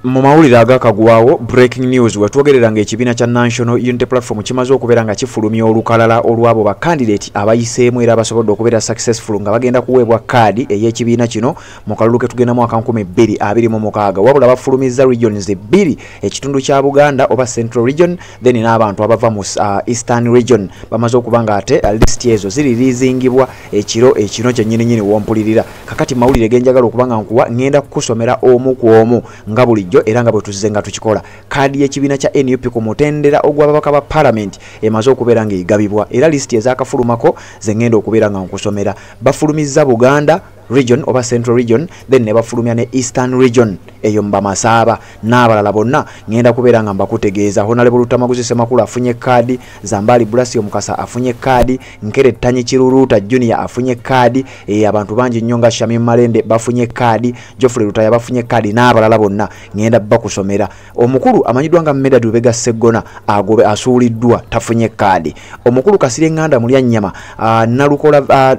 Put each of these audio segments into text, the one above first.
mu mawulire agakagwawo breaking news wetwogereranga ekibiina kya National Unity Platform kimaze okubeera nga kifulumya olukalala olwabo ba candidate abayiseemu era abasobodde okubeera successful nga bagenda kuweebwa kaadi ey'ekibiina kino mu kalulu ke tugenda mu mwaka 2026 wabula bafulumizza regions ebbiri ekitundu kya Buganda oba Central Region then n'abantu abava mu Eastern Region bamaze okuba nga ate list ezo ziririizingibwa ekiro kyennyini wompulirira kakati mawulire genjagala okuba nga nkuwa ngenda kukusomera omu ku omu nga bulijjo era nga bwe tuzze nga tukikola kaadi y'ekibiina kya NUP ku mutendera ogw'ababaka ba parliament emaze okubeera nga egabibwa era list ezakafulumako ze ngenda okubeera nga nkusomera bafulumizza Buganda region oba Central Region then ne bafulumya ne Eastern Region eyo Mbamasaaba n'abalala bonna ngenda kubeera nga mbakutegeeza Honorable Lutamaguzi Semakulu afunye kaadi Zambali Bulasio Mukasa afunye kaadi Nkere Tanyi Kiruruta Junior afunye kaadi abantu bangi nnyo nga Shamim Malende bafunye kaadi Geoffrey Lutaya bafunye kaadi n'abalala bonna ngenda bakusomera omukulu amanyiddwa nga Medad Lubega Segona agobe asuuliddwa tafunye kaadi omukulu Kasire Nganda Mulyanyama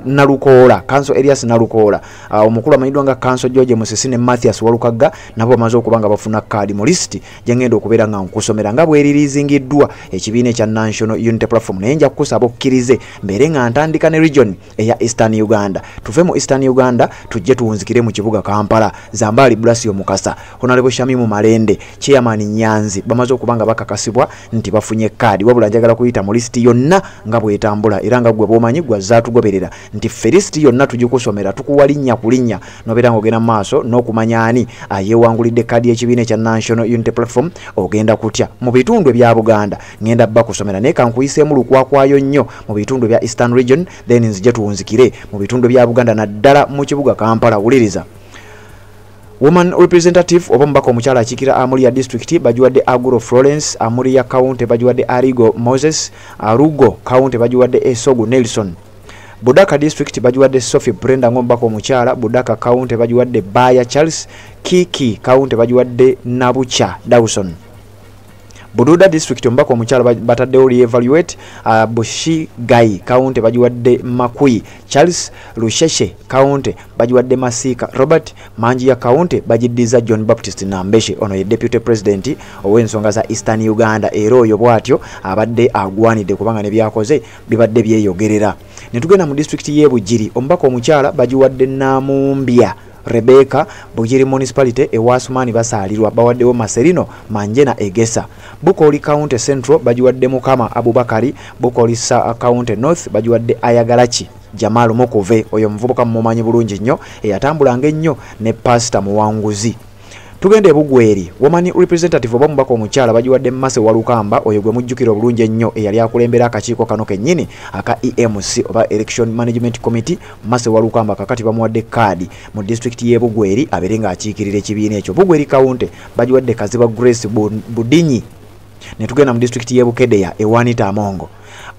Nalukola Council Elias Nalukola omukulu amanyiddwa nga Council George Musisi ne Mathias Walukaga nabo bamaze okubanga bafuna kaadi mu list gyengenda okubeera nga nkusomera nga bweririzingiddwa ekibiina ekya National Unity Platform naye nja kukusaba okkirize mbeere nga ntandika ne region eya Eastern Uganda tuve mu Eastern Uganda tujje tuwunzikire mu kibuga Kampala Zambali Bulasio Mukasa Honorable Shamimu Malende Chairman Nyanzi bamaze okubanga bakakasibwa nti bafunye kaadi wabula njagala kuyita mu list yonna nga bwetambula era nga gwe bomanyi gwa zaatugoberera nti list yonna tugikusomera tukuwalinnya kulinnya nobeera ng'ogenda maaso n'okumanya ani yewangulidde kaadi y'ekibiina ekya National Unity Platform ogenda kutya mu bitundu ebya Buganda ngenda bakusomera naye kankuyiseemu lukwakwayo nnyo mu bitundu bya Eastern Region then nzije tuwunzikire mu bitundu bya Buganda naddala mu kibuga Kampala wuliriza Woman representative oba mbaka omukyala akikira Amulia district bajuwadde Aguro Florence Amulia county bajuwadde Arigo Moses Arugo county bajuwadde Esogu Nelson Budaka district bajuwadde Sophie Brenda ngombako omukyala Budaka county bajuwadde Baya Charles Kiki county bajuwadde Nabucha Dawson Bududa district mbako omukyala batadde re-evaluate Bushi Gai county bajuwadde Makui Charles Lusheshe county bajuwadde Masika Robert Manjia county bajiddiza John Baptist Nambeshe ono ye deputy president ow'ensonga za Eastern Uganda era oyo bwatyo abadde agwanidde kubanga ne byakoze bibadde byeyogerera netugenda mu district y'e Bugiri ombako omukyala bajuwadde Namumbya Rebecca Bugiri municipality ewasumani basalirwa bawaddewo Maserino Manjena Egesa Bukoli county central bajuwadde Mukama Abubakari Bukoli county north bajuwadde Ayagalachi Jamalu Mokove oyo mvubuka mumanyi bulungi nnyo eyatambulanga ennyo ne pastor Muwanguzi tugende Bugweri woman representative oba mubaka omukyala bajuwadde Mase Walukamba oyo gwe mujjukira obulungi ennyo eyali akulembera akakiiko kano kennyini aka EMC oba Election Management Committee Mase Walukamba kakati bamuwadde kaadi mu district y'e Bugweri abere nga akiikirira ekibiina ekyo Bugweri county bajuwadde Kaziba Grace Budinyi ne tugenda mu district y'e Bukedeya ewanita Amongo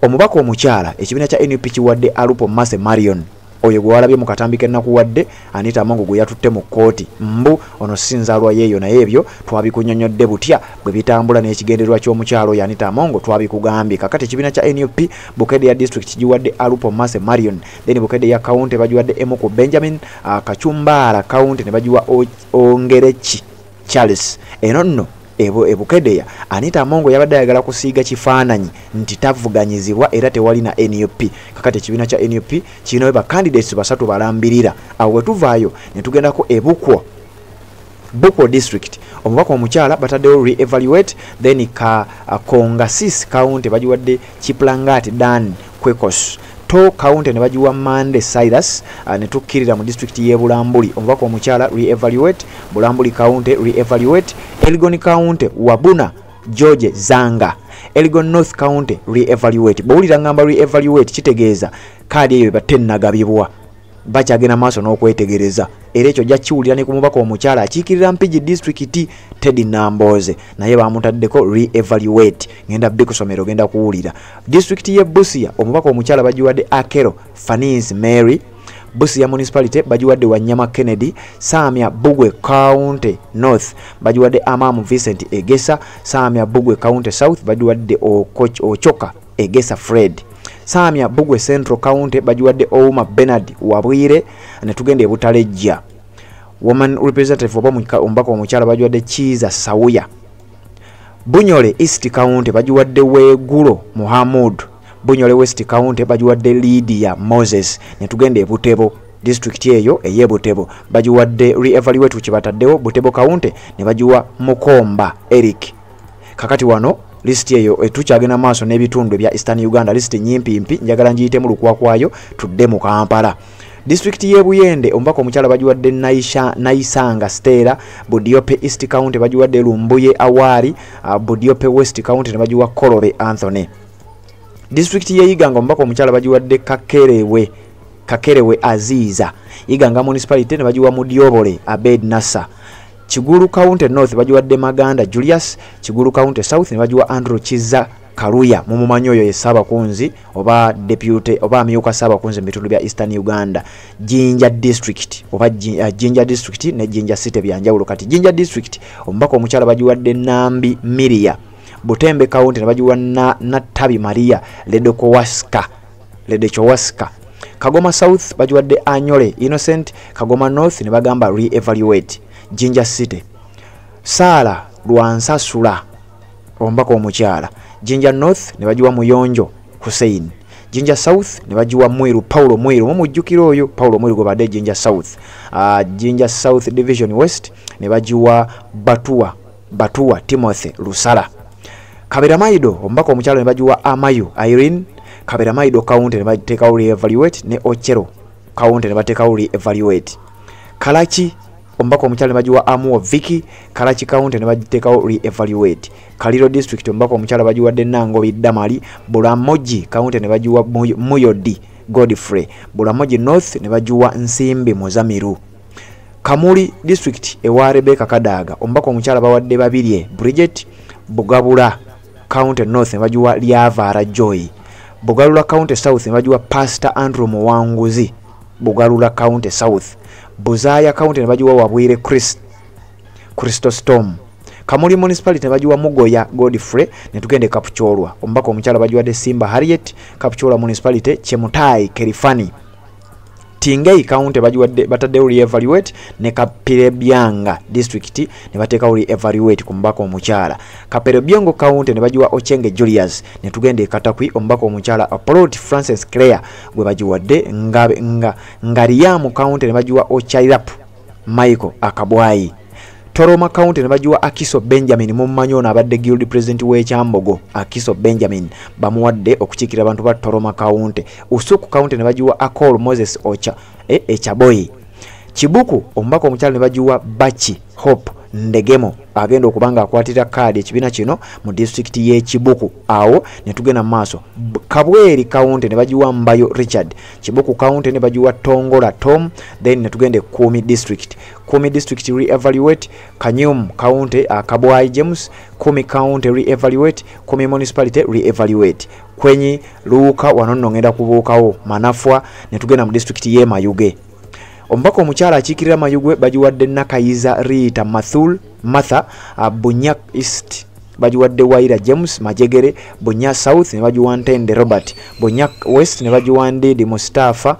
omubaka omukyala ekibiina kya NUP kiwadde Alupo Mase Marion oyo gwe walabye mu katambi kennaku wadde Anita Amongo gwe yatutte mu kooti mbu ono sinzaalwa yeeyo naye ebyo twabikunyonyodde butya bwe bitambula n'ekigendererwa ky'omukyalo oyo Anita Amongo twabikugambye kakati ekibiina kya NUP Bukedeya district kigiwadde Alupo Mase Marion then Bukedeya county bagiwadde Emuku Benjamin Kachumbala county ne bagiwa Ongerechi Charles eno nno Bukedeya Anita Amongo yabadde ayagala kusiiga kifaananyi nti tavuganyizibwa era tewali na NUP kakati ekibiina kya NUP kirina ba candidates basatu balambirira awo wetuvaayo ne tugendako Bukwo district omubaka omukyala bataddewo re-evaluate then Kongasis county bagiwadde Kiplangati Dan Kwekos To county ne bagiwa Mande Cyrus ne tukkirira mu district y'e Bulambuli omubaka omukyala re-evaluate Bulambuli county re-evaluate Elgon county Wabuna George Zanga Elgon North county re-evaluate bawulira ngamba re-evaluate kitegeeza kaadi eyo batennagabibwa bakyagenda maaso n'okwetegereza era ekyo jakiwulira ne ku mubaka omukyala akiikirira Mpigi district Teddy Namboze naye bamutaddeko re-evaluate ngenda bikusomero genda kuwulira district y'e Busia omubaka omukyala bagiwadde Akero Fanis Mary Busia municipality bagiwadde Wanyama Kennedy Samia Bugwe county north bagiwadde Amamu Vincent Egesa Samia Bugwe county south bagiwadde Ochoka Egesa Fred Samia Bugwe Central County bagiwadde Ouma Bernard Wabwire ne tugende Butalejja woman representative omubaka omukyala bagiwadde Kiza Sawuya. Bunyole East County bagiwadde Wegulo Muhammad. Bunyole West County bagiwadde Lydia Moses. Netugende Butebo district eyo eye Butebo bagiwadde re-evaluate kukibataddewo Butebo County ne bagiwa Mukomba Eric. Kakati wano list eyo etukyagenda maaso n'ebitundu bya Eastern Uganda list nyimpimpi njagala njiyite mu lukwakwayo tudde mu Kampala. District ye Buyende ombako omukyala bagiwadde Naisanga Stella. Budiope East County bagiwadde Lumbuye Awari. Budiope West County ne bagiwa Kolobe Anthony. District ye Iganga ombako omukyala bagiwadde Kakerewe Aziza. Iganga municipality ne bagiwa Mudiobole Abed Nassa. Kigulu County North bagiwadde Maganda Julius. Kigulu County South ne bagiwa Andrew Kiza Karuya mumumanyi oyo ye Ssabakunzi oba deputy oba amyuka Ssabakunzi mu bitundu bya Eastern Uganda. Jinja District oba Jinja District ne Jinja City byanjawulo. Kati Jinja District ombako omukyala bagiwadde Nambi Miria. Butembe County ne bagiwa Natabi Maria Ledekowaska. Kagoma South bagiwadde Anyole Innocent. Kagoma North ne bagamba re-evaluate. Jinja City Sala Lwansasula ombako omukyala. Jinja North ne bagiwa Muyonjo Hussein. Jinja South ne bagiwa Mwiru Paulo Mwiru mumujjukira oyo Paulo Mwiru gobadde Jinja South. Jinja South Division West ne bagiwa Batua Timothy Lusala. Kabera Maido ombako omukyala ne bagiwa Amayu Irene. Kabera Maido County ne bateka re-evaluate ne Ochero County ne bateka re-evaluate. Kalachi ombako omukyala ne bagiwa Amuo Vicky. Karachi County ne bagiteka re-evaluate. Kaliro District ombako omukyala bagiwadde Nangobi Damali. Bulamoji County ne bagiwa Muyodi Godfrey. Bulamoji North ne bagiwa Nsimbi Muzamiru. Kamuli District ewa Rebecca Kadaga ombako omukyala bawadde Babirye Bridget. Bugabula County North ne bagiwa Lyavara Joy. Bugalula County South ne bagiwa Pastor Andrew Muwanguzi. Bugalula County South. Buzaya County ne bagiwa Wabwire Christo Storm. Kamuli Municipality ne bagiwa Mugoya Godfrey. Ne tugende Kapucholwa ombako omukyala bagiwadde Simba Harriet. Kapucholwa Municipality Chemutai Kerifani. Tingei County bagiwadde batadde re-evaluate ne Kapirebyanga District ne bateka re-evaluate ku mbako omukyala. Kaperebyongo County ne bagiwa Ochenge Julius. Ne tugende Katakwi ombako omukyala Apollo Francis Clare gwe bagiwadde Ngariyamu County ne bagiwa Ochairapu Michael Akabwayi. Toroma County ne bagiwa Akiso Benjamin mummanyono abadde guild president w'Ekyambogo. Akiso Benjamin bamuwadde okukiikira abantu ba Toroma County. Usuku County ne bagiwa Akol Moses Ocha Echaboyi. Kibuku ombako omukyala ne bagiwa Bachi Hope Ndegemo agenda okubanga akwatira kaadi ekibiina kino mu district ye Kibuku. Awo ne tugenda maaso. Kabweri County ne bagiwa Mbayo Richard. Kibuku County ne bagiwa Tongola Tom. Then ne tugende Kumi District. Kumi District re-evaluate. Kanyum County Kabwai James. Kumi County re-evaluate. Kumi Municipality re-evaluate. Kwenyi Luuka wanono ngenda kubuukawo Manafwa ne tugenda mu district ye Mayuge. Ombako omukyala akiikirira Mayugwe bagiwadde Nakayiza Rita Matha. Bunya East bagiwadde Waira James Majegere. Bunya South ne bagiwa Ntende Robert. Bunya West ne bagiwa Ndidi Mustafa.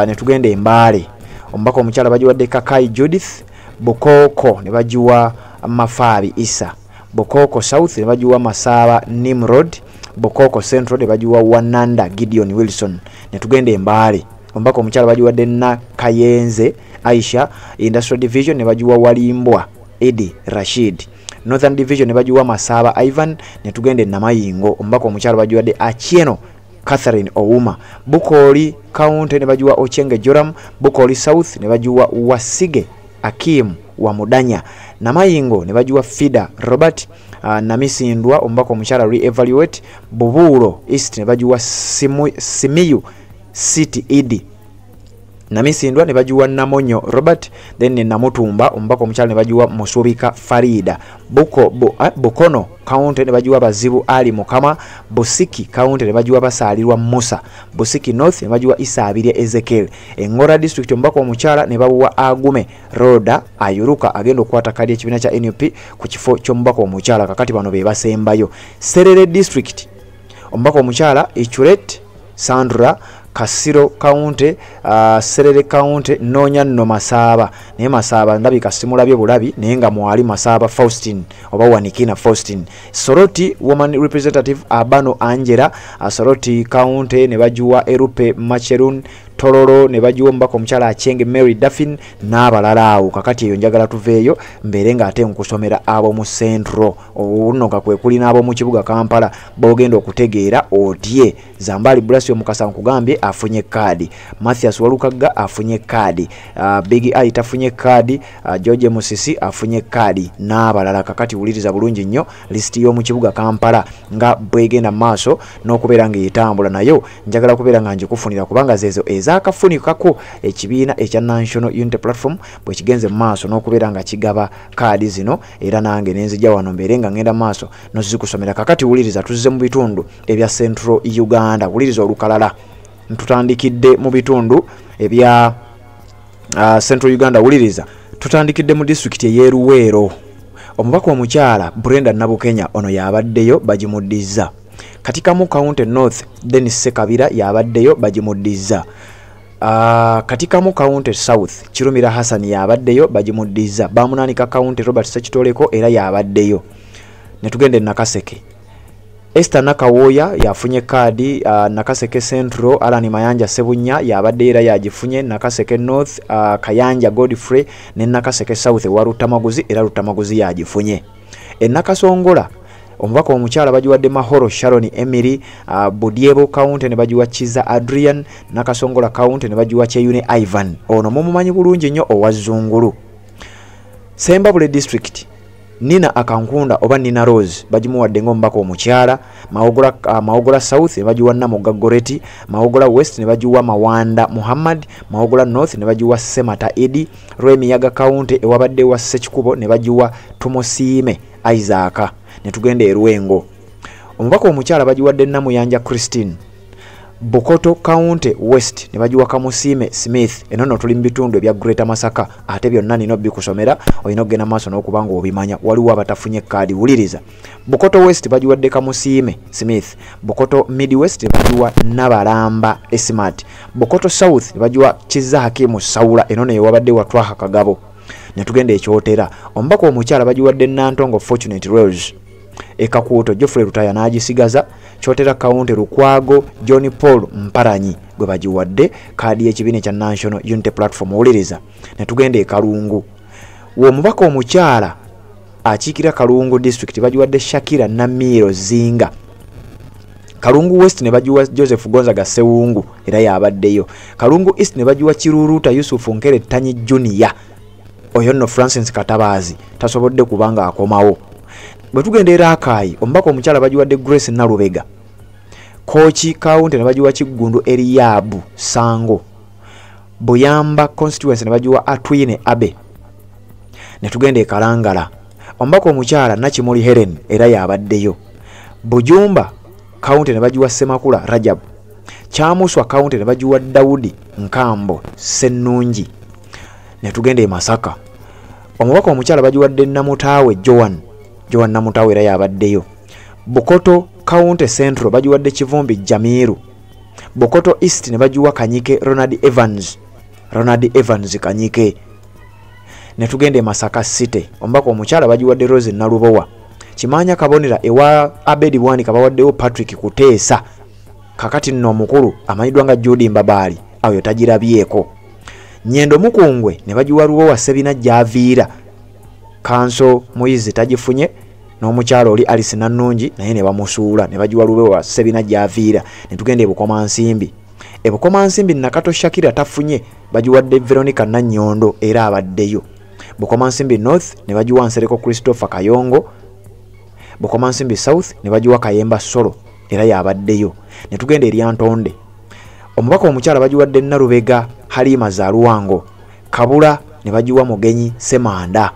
Ne tugende Embale ombako omukyala bagiwadde Kakai Judith. Bukoko ne bagiwa Mafabi Isa. Bukoko South ne bagiwa Masaba Nimrod. Bukoko Central ne bagiwa Wananda Gideon Wilson. Ne tugende Embale ombako omukyala bagiwadde Kayenze Aisha. Industrial Division ne bagiwa Walimbwa Edi Rashid. Northern Division ne bagiwa Masaba Ivan. Ne tugende Namayingo ombako omukyala bagiwadde Achieno Catherine Ouma. Bukoli County ne bagiwa Ochenge Joram. Bukoli South ne bagiwa Wasige Akim wa Mudanya. Namayingo ne bagiwa Fida Robert. Namisindwa ombako omukyala re-evaluate. Bubuuro East ne bagiwa Simiyu City Idi. Namisindwa ne bagiwa Namonyo Robert. Then ne Namutumba ombako omukyala ne bagiwa Musubika Farida. Bukono County ne bagiwa Bazibu Ali Mukama. Busiki County ne bagiwa Basalirwa Musa. Busiki North ne bagiwa Isabirye Ezekiel. Engora District ombako omukyala ne babuwa Agume Roda Ayuruka agenda okukwata kadi ekibiina kya NUP ku kifo ky'ombako omukyala kakati bano be basembayo. Serere District ombako omukyala Ichuret Sandra Kasiro County, Serere County, Nonya no Masaba, naye Masaba ndabika simulabye bulabi naye nga mwali Masaba Faustin oba Wanikina Faustin. Soroti Woman Representative Abano Angela, Soroti County ne bajuwa Erupe Macherun, Tororo ne bajuwa mbako omukyala Achenge Mary Daffin n'abalala awo. Kakati eyo njagala tuveeyo mbeere nga ate nkusomera abo mu Central ono nga kwe kuli n'abo mu kibuga Kampala boogenda okutegeera otye. Zambali Blasio Mukasa nkugambye afunye kadi, Mathias Walukaga afunye kadi, Big I tafunye kadi, George Musisi afunye kadi n'abalala. Kakati wuliriza bulungi nnyo listi y'omu kibuga Kampala nga bwegenda maaso n'okubeera nga etambula nayo njagala kubeera nga njikufunira kubanga zezo ezakafunikako ekibiina ekya National Unity Platform bwe kigenze maaso n'okubeera nga kigaba kadi zino era nange nenzija wano mbeere nga ngenda maaso nozikusomera. Kakati wuliriza tuzze mu bitundu ebya Central Uganda, wuliriza olukalala tutandikidde mu bitundu ebya Central Uganda. Wuliriza tutandikidde mu district ye Luweero. Omubaka omukyala Brenda Nabukenya ono yabaddeyo bagimuddiza. Katika mu County North Dennis Sekabira yabaddeyo bagimuddiza. Katika mu County South Kirumira Hassan yabaddeyo bagimuddiza. Bamunanika County Robert Sekitoleko era yabaddeyo. Netugende Nakaseke. Esther Nakawoya yafunye kadi, Nakaseke Central Alani Mayanja Sebunya yabadde era yagifunye. Nakaseke North Kayanja Godfrey ne Nakaseke South Warutamaguzi era Rutamaguzi yagifunye. Nakasongola omubaka omukyala bagiwadde Mahoro Sharon Emily, Budiebo County ne bagiwa Kiza Adrian, Nakasongola County ne bagiwa Cheyune Ivan. Ono mumumanyi bulungi nnyo owazungulu. Sembabule District Nina Akankunda oba Nina Rose bagimuwadde ng'omubaka omukyala. Maogola South ne bagiwa Namoga Goreti, Maogola West ne bagiwa Mawanda Muhammad, Maogola North ne bagiwa Semata Edi, Rwemiyaga County ewabadde wa Sekikubo ne bagiwa Tumosiime Isaac. Ne tugende Erwengo omubaka omukyala bagiwadde Namuyanja Christine. Bukoto County West ne bagiwa Kamusime Smith. Enono tuli mu bitundu ebya Greater Masaka ate byonna nino bikusomera olina okugenda maaso n'okubanga obimanya. Waliwo abatafunye kadi, wuliriza. Bukoto West bagiwadde Kamusime Smith, Bukoto Midwest ne bagiwa Nabalamba Smart, Bukoto South ne bagiwa Kiza Hakimu Saula. Enono yewabadde watwaha Kagabo. Ne tugenda Ekyotera omubaka omukyala bagiwadde Nantongo Fortunate Rose. Ekakuuto Geoffrey Rutaya n'agisigaza. Kyotera County Lukwago John Paul Mparanyi gwe bagiwadde kadi y'ekibiina kya National Unity Platform. Wuliriza ne tugenda e Kalungu omubaka omukyala akiikira Kalungu District bagiwadde Shakira Namiro Zinga. Kalungu West ne bagiwa Joseph Gonzaga Sewungu era yabaddeyo. Kalungu East ne bagiwa Kiruruta Yusufu Nkere Tanyi Junior. Oyo nno Francis Katabazi tasobodde kubanga akomawo. Bwe tugendera Akai omubaka omukyala bagiwadde Grace Nalubega. Kochi County ne bagiwa Kigundu Eliabu Sango. Buyamba Constituency ne bagiwa Atwine Abe. Ne tugenda e Kalangala omubaka omukyala Nakimuli Helen era yabaddeyo. Bujumba County ne bagiwa Semakula Rajab. Kyamuswa County ne bagiwa Daudi Nkambo Sennungi. Ne tugenda e Masaka omubaka omukyala bagiwadde Namutawe Joan Namutawe era yabaddeyo. Bukoto County Central bagiwadde Kivumbi Jamiru. Bukoto East ne bagiwa Kanyike Ronald Evans Kanyike. Ne tugende Masaka City omubaka omukyala bagiwadde Rose Nalubowa. Kimanya Kabonera ewa Abedi Bwani kabawaddewo Patrick Kuteesa. Kakati nno omukulu amanyidwa nga Judy Mbabali ayo tagirabyeko. Nyendo Mukungwe ne bagiwa Lubowa Sebina Javiira. Kanso Moizi tagifunye n'omukyalo oli Alice Nannungi naye ne bamusuula ne bagiwa Lubowa Sebina Javiira. Ne tugende e Bukomansimbi. E Bukomansimbi Nakato Shakira tafunye bagiwadde Veronica Nannyondo era abaddeyo. Bukomansimbi North ne bagiwa Nsereko Christopher Kayongo. Bukomansimbi South ne bagiwa Kayemba Solo era yabaddeyo. Ne tugende eri Antonde omubaka omukyala bagiwadde Nalubega Halima Zaluwango. Kabula ne bagiwa Mugenyi Semanda.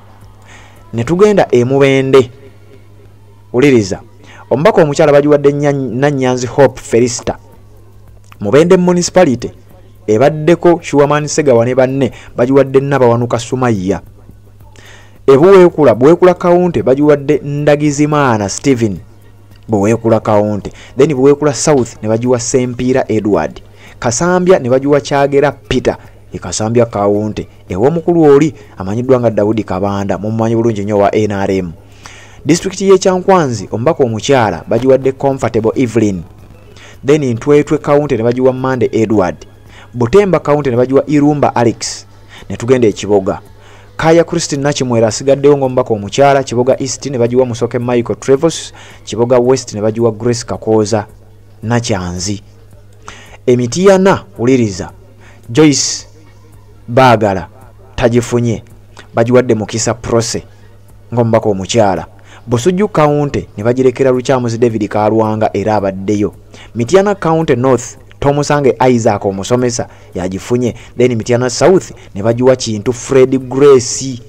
Ne tugenda e Mubende. Uliriza omubaka omukyala bagiwadde Nanyanzi Hope Felista. Mubende Municipality ebaddeko Shuaman Segawa ne banne bagiwadde Nabawanuka Sumaya. Buweekula County bagiwadde Ndagizimana Steven Buweekula County. Then Buweekula South ne bagiwa Sempiira Edward. Kasambya ne bagiwa Kyagera Peter Kasambya Kaunti ew'omukulu oli amanyiddwa nga Daudi Kabanda mumumanyi bulungi nnyo wa NRM. District ye Kyankwanzi omubaka omukyala bagiwadde Comfortable Evelyn. Then Ntwetwe County ne bagiwa Mande Edward. Butemba County ne bagiwa Irumba Alex. Ne tugenda Ekiboga. Kaya Christine Nachimwera asigaddewo ng'omubaka omukyala. Kiboga East ne bagiwa Musoke Michael Trevos. Kiboga West ne bagiwa Grace Kakooza Nakyanzi. Emitiana uliriza Joyce Baagala tagifunye bagiwadde Mukisa Prose ng'omubaka omukyala. Busujju County ne bagirekera Lukyamuzi David Kalwanga era abaddeyo. Mitiana County North Tomusange Isaac omusomesa yagifunye. Then Mitiana South ne bagiwa Kintu Fred Grace.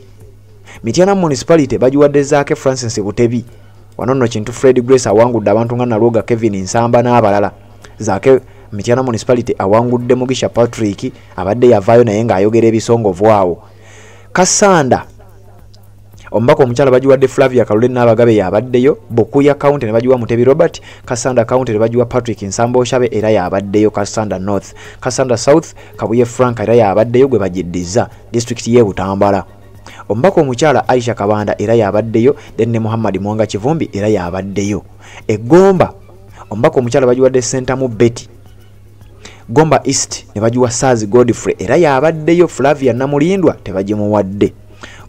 Mitiana Municipality bagiwadde Zaake Francis Butebi. Wanono Kintu Fred Grace awangudde abantu nga Naloga Kevin Nsamba n'abalala. Zaake Mitiana Municipality awangudde Mugisha Patrick abadde yavaayo naye ng'ayogera ebisongovu awo. Kasanda omubaka omukyala bagiwadde Flavia Kalule n'abagabe yabaddeyo. Bukuya County ne bagiwa Mutebi Robert. Kasanda County ne bagiwa Patrick Nsamba Oshabe era yabaddeyo. Kasanda North. Kasanda South Kabuye Frank era yabaddeyo gwe bagiddiza district ye Butambala. Omubaka omukyala Aisha Kabanda era yabaddeyo. Then ne Muhammad Mwanga Kivumbi era yabaddeyo. Egomba omubaka omukyala bagiwadde Sentamu Betty. Gomba East ne bagiwa Sazi Godfrey era yabaddeyo. Flavia Namulindwa tebagimuwadde.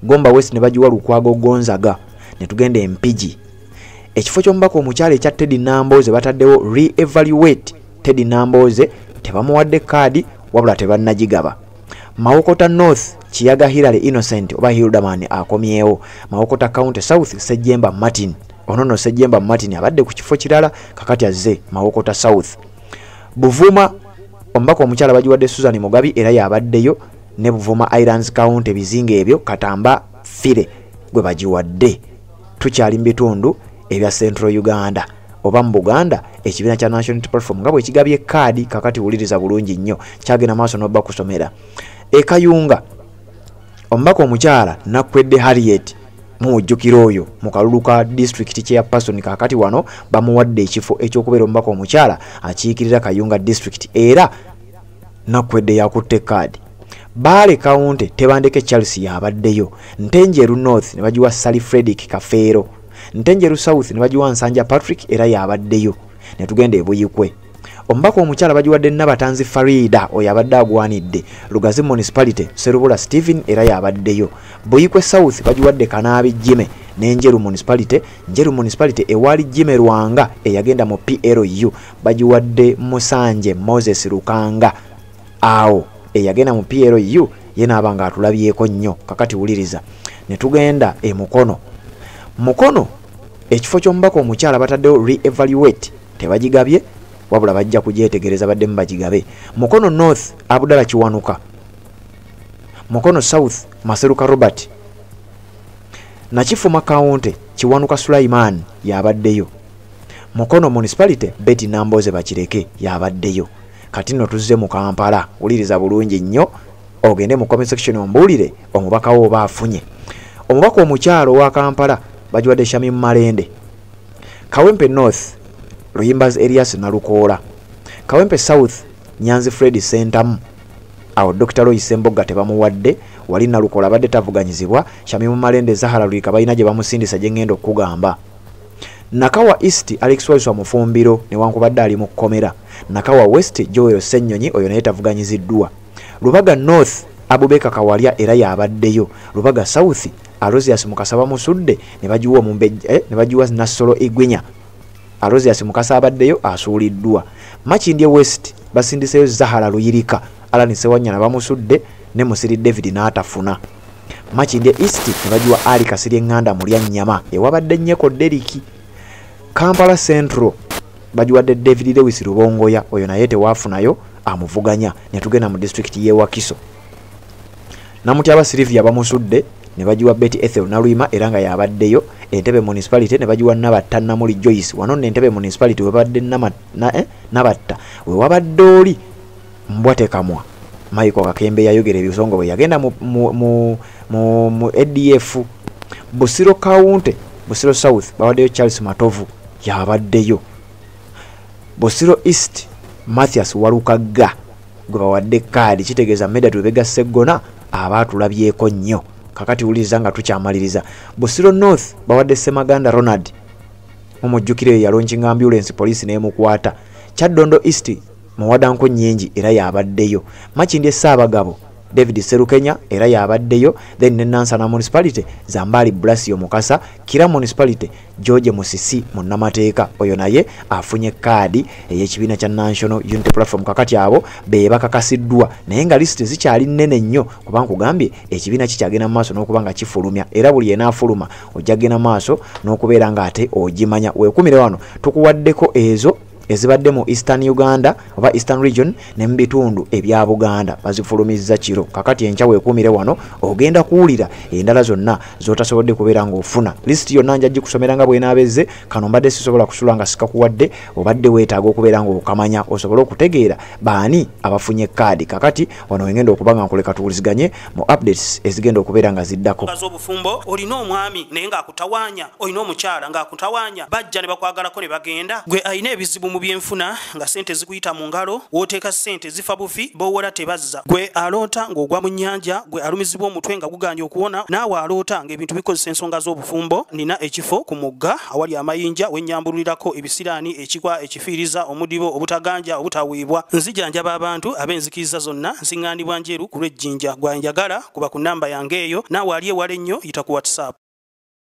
Gomba West ne bagiwa Lukwago Gonzaga. Ne tugende Mpigi. Ekifo ky'omubaka omukyala ekya Teddy Namboze bataddewo re-evaluate Teddy Namboze tebamuwadde kaadi wabula tebannagigaba. Mawokota North Kiyaga Hilary Innocent oba Hildaman akomyewo. Mawokota County South Sejemba Martin. Onono Sejemba Martin abadde ku kifo kirala kakati azze Mawokota South. Buvuma omubaka omukyala bagiwadde Susan Mugabi era yabaddeyo. Ne Buvuma Islands County bizinga ebyo Katamba Fire gwe bagiwadde. Tukyali mu bitundu ebya Central Uganda oba mu Buganda ekibiina kya National Unity Platform nga bwe kigabye kaadi kakati wuliriza bulungi nnyo kyagenda maaso n'obba kusomera. Ekayunga omubaka omukyala Nakwedde Harriet mujjukiro oyo mu kalulu ka district chairperson kakati wano bamuwadde ekifo ekyokubeera omubaka omukyala akiikirira Kayunga district era Nakwedde yakutte kaadi. Baale County Tebandeke Charles yabaddeyo. Ntenjeru North ne bagiwa Sally Frederick Kafeero. Ntenjeru South ne bagiwa Nsanja Patrick era yabaddeyo. Ne tugenda Ebuyikwe. Omubaka omukyala bagiwadde Nabatanzi Farida oyo abadde agwanidde. Lugazi Municipality Serubula Stephen era yabaddeyo. Buyikwe South bagiwadde Kanaabi Jime n'Enjeru Municipality. Njeru Municipality ewali Jime Rwanga eyagenda mu PLU bagiwadde Musanje Moses Lukanga. Awo eyagenda mu PLU yena abanga atulabyeko nnyo kakati wuliriza. Ne tugenda Mukono. Mukono ekifo ky'omubaka omukyala bataddewo re-evaluate tebagigabye wabula bajja kugyetegereza badde mubagigabe. Mukono North Abdalla Kiwanuka. Mukono South Maseruka Robert. Nakifuma County Kiwanuka Sulaiman yabaddeyo. Mukono Municipality Betty Namboze Bakireke yabaddeyo. Kati no tuzze mu Kampala uliriza bulungi nnyo ogende mu comment section ombulire omubaka wo baafunye. Omubaka omukyalo wa Kampala bagiwadde Shamim Malende. Kawempe North Ruyimbaz Elias Nalukoola. Kawempe South Nyanzi Fred Sentamu. Awo Dr. Roy Semboga tebamuwadde wali Nalukoola badde tavuganyizibwa. Shamim Malende Zahara Lwika balina gye bamusindisa gye ngendo okugamba. Nakawa East Alex Waiswa Mufumbiro newankubadde ali mu kkomera. Nakawa West Joel Sennyonyi oyo naye tavuganyiziddwa. Lubaga North Abubeka Kawalya era yabaddeyo. Lubaga South Arosias Mukasaba Musudde ne bagiwa Omumbejja ne bagiwa Nasolo Igwinya. Arosias Mukasa abaddeyo asuuliddwa. Makindye West basindiseyo Zahara Luyirika Alan Sewanya bamusudde ne Musiri David n'atafuna. Makindye East ne bagiwa Ali Kasiri Nganda mulya nnyama ewabadde nnyeko Deriki. Kampala Central bagiwadde David Lewis Rubongoya oyo naye tewaafunayo amuvuganya. Ne tugenda mu district ye Wakiso. Namutyaba Silvia bamusudde ne bagiwa Betty Ethel Nalwima era nga yabaddeyo. Entebbe Municipality ne bagiwa Nabatta Namuli Joyce. Wano Entebbe Municipality webadde Nabatta we wabadde oli Mbwate Kamwa. Michael Kakembe yayogera ebisongo bwe yagenda mu ADF. Busiro County Busiro South bawaddeyo Charles Matovu yabaddeyo. Busiro East Mathias Walukaga gwe bawadde kaadi kitegeeza Medad Lubega Sseggona abaatulabyeko nnyo. Kakati uliza nga tukyamaliriza. Busiro North bawadde Ssemaganda Ronald mumujjukire yalonching ambulance police n'emukwata. Kyaddondo East Muwadanko Nnyingi era yabaddeyo. Makindye Ssaabagabo David Serukenya era yabaddeyo. Then ne Nansana Municipality Zambali Blasio Mukasa. Kira Municipality George Musisi munnamateeka oyo naye afunye kaadi ey'ekibiina kya National Unity Platform. Kakati abo be bakakasiddwa naye nga list zikyali nnene nnyo kubanga kugambye ekibiina kikyagenda mu maaso n'okubanga kifulumya era buli yenaafuluma ojja genda maaso n'okubeera nga ate ogimanya. Weekumire wano tukuwaddeko ezo ezibadde mu Eastern Uganda oba Eastern Region ne mu bitundu ebya Buganda bazifulumizza kiro. Kakati enkya weekumire wano ogenda kuwulira endala zonna zotasobodde kubeera ng'ofuna. List yonna nja gikusomera nga bw'enaabezze. Kano mbadde sisobola kusula nga sikakuwadde obadde weetaaga okubeera ng'okamanya osobole okutegeera baani abafunye kaadi. Kakati wano wengenda okuba nga nkuleka tuwuliziganye mu updates ezigenda okubeera nga ziddako. Obufumbo olina omwami naye ng'akutawaanya, olina omukyala ng'akutawaanya, bajja ne bakwagalako ne bagenda. Gwe alina ebizibu mu byenfuna nga sente zikuyita mu ngalo, wooteeka sente zifa bufi bowola tebazza. Gwe aloota ng'ogwa mu nnyanja, gwe alumizibwa omutwe nga guganja okuwona, naawe aloota ng'ebintu bikozesa ensonga z'obufumbo. Nina ekifo ku mugga awali amayinja wennyambulirako ebisiraani, ekikwa, ekifiiriza, omudibo, obutaganja, obutawiibwa. Nzijanjaba abantu ab'enzikiriza zonna, nsiŋŋaanibwa njeru ku lw'ejjinja. Gwanjagala kuba ku nnamba yange eyo, naawe ali ewala ennyo yita ku WhatsApp.